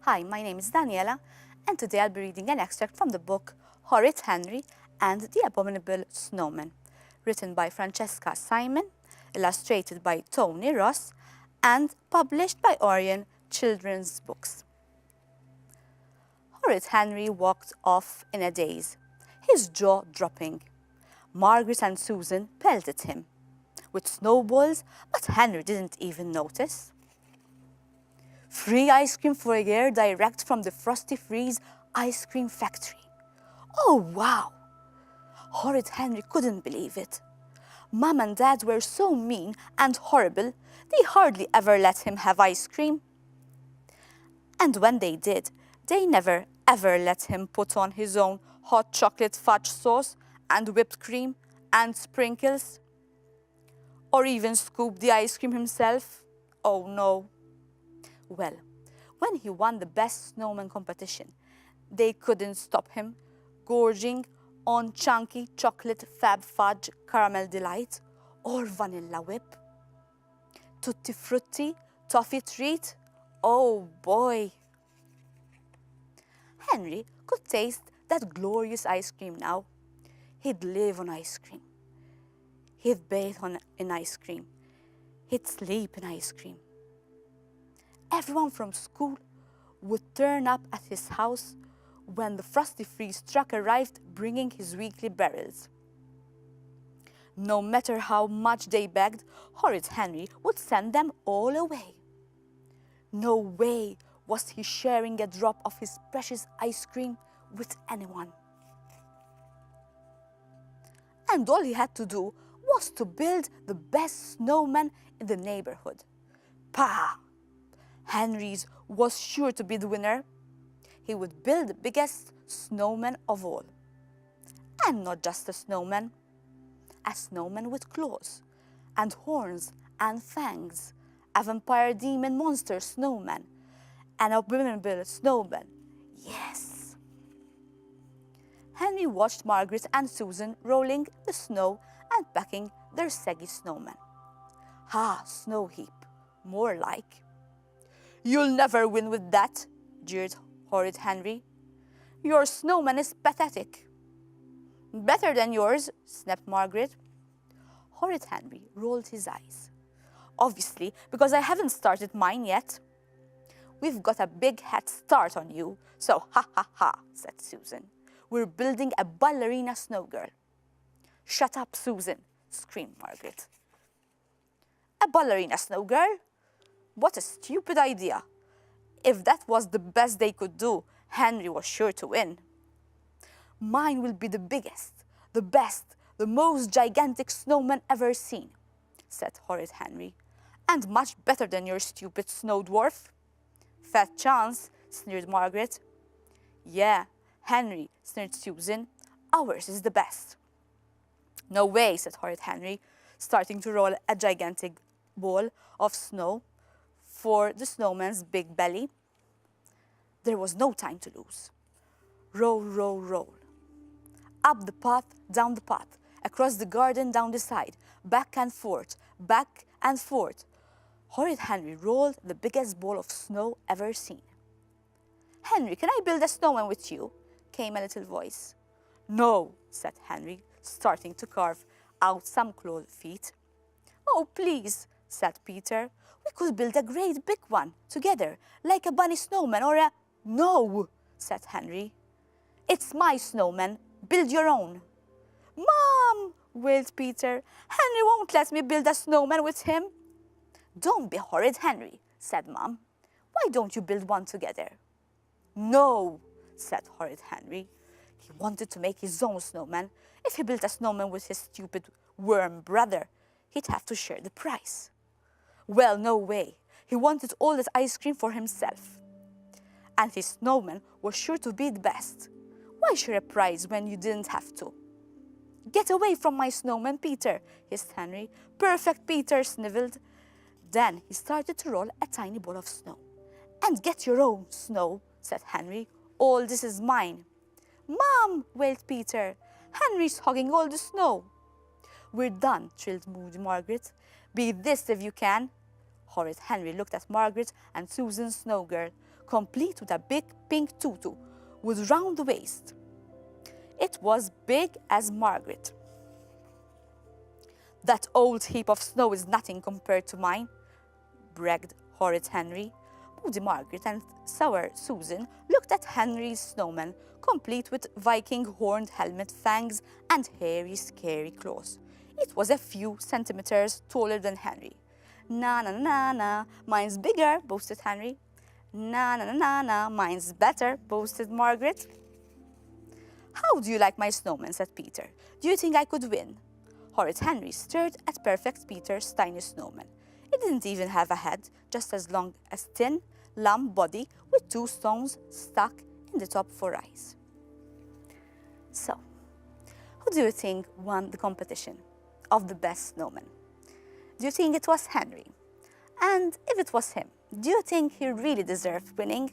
Hi, my name is Daniela, and today I'll be reading an extract from the book Horrid Henry and the Abominable Snowman, written by Francesca, illustrated by Tony Ross, and published by Orion Children's Books. Horrid Henry walked off in a daze, his jaw dropping. Margaret and Susan pelted him with snowballs, but Henry didn't even notice. Free ice cream for a year direct from the Frosty Freeze ice cream factory. Oh, wow! Horrid Henry couldn't believe it. Mom and Dad were so mean and horrible, they hardly ever let him have ice cream. And when they did, they never ever let him put on his own hot chocolate fudge sauce and whipped cream and sprinkles, or even scoop the ice cream himself. Oh no. Well, when he won the best snowman competition, they couldn't stop him, gorging on chunky chocolate fab fudge caramel delight or vanilla whip. Tutti frutti toffee treat. Oh boy. Henry could taste that glorious ice cream now. He'd live on ice cream. He'd bathe in ice cream. He'd sleep in ice cream. Everyone from school would turn up at his house when the Frosty Freeze truck arrived bringing his weekly barrels. No matter how much they begged, Horrid Henry would send them all away. No way was he sharing a drop of his precious ice cream with anyone. And all he had to do was to build the best snowman in the neighborhood. Pah! Henry's was sure to be the winner. He would build the biggest snowman of all. And not just a snowman with claws and horns and fangs, a vampire demon monster snowman, an abominable snowman. Yes! Henry watched Margaret and Susan rolling the snow and packing their saggy snowman. Ha, snow heap, more like. You'll never win with that, jeered Horrid Henry. Your snowman is pathetic. Better than yours, snapped Margaret. Horrid Henry rolled his eyes. Obviously, because I haven't started mine yet. We've got a big head start on you, so ha ha ha, said Susan. We're building a ballerina snow girl. Shut up, Susan, screamed Margaret. A ballerina snow girl? What a stupid idea. If that was the best they could do, Henry was sure to win. Mine will be the biggest, the best, the most gigantic snowman ever seen, said Horrid Henry, and much better than your stupid snow dwarf. Fat chance, sneered Margaret. Yeah, Henry, sneered Susan, ours is the best. No way, said Horrid Henry, starting to roll a gigantic ball of snow for the snowman's big belly. There was no time to lose. Roll, roll, roll. Up the path, down the path, across the garden, down the side, back and forth, back and forth. Horrid Henry rolled the biggest ball of snow ever seen. Henry, can I build a snowman with you? Came a little voice. No, said Henry, starting to carve out some clawed feet. Oh, please, said Peter. We could build a great big one together, like a bunny snowman or a... No, said Henry. It's my snowman. Build your own. Mom, wailed Peter. Henry won't let me build a snowman with him. Don't be horrid, Henry, said Mom. Why don't you build one together? No, said Horrid Henry. He wanted to make his own snowman. If he built a snowman with his stupid worm brother, he'd have to share the price. Well, no way. He wanted all that ice cream for himself. And his snowman was sure to be the best. Why share a prize when you didn't have to? Get away from my snowman, Peter, hissed Henry. Perfect, Peter, sniveled. Then he started to roll a tiny ball of snow. And get your own snow, said Henry. All this is mine. Mom, wailed Peter. Henry's hogging all the snow. We're done, trilled moody Margaret. Be this if you can. Horrid Henry looked at Margaret and Susan's snow girl. complete with a big pink tutu with round waist. It was big as Margaret. "That old heap of snow is nothing compared to mine," bragged Horrid Henry. Moody Margaret and sour Susan looked at Henry's snowman, complete with Viking horned helmet, fangs, and hairy, scary claws. It was a few centimeters taller than Henry. "Na na na na, mine's bigger," boasted Henry. "Na na na na na, mine's better," boasted Margaret. "How do you like my snowman?" said Peter. "Do you think I could win?" Horrid Henry stared at Perfect Peter's tiny snowman. It didn't even have a head, just as long as thin, lump body with 2 stones stuck in the top for eyes. So, who do you think won the competition of the best snowman? Do you think it was Henry? And if it was him, do you think he really deserved winning?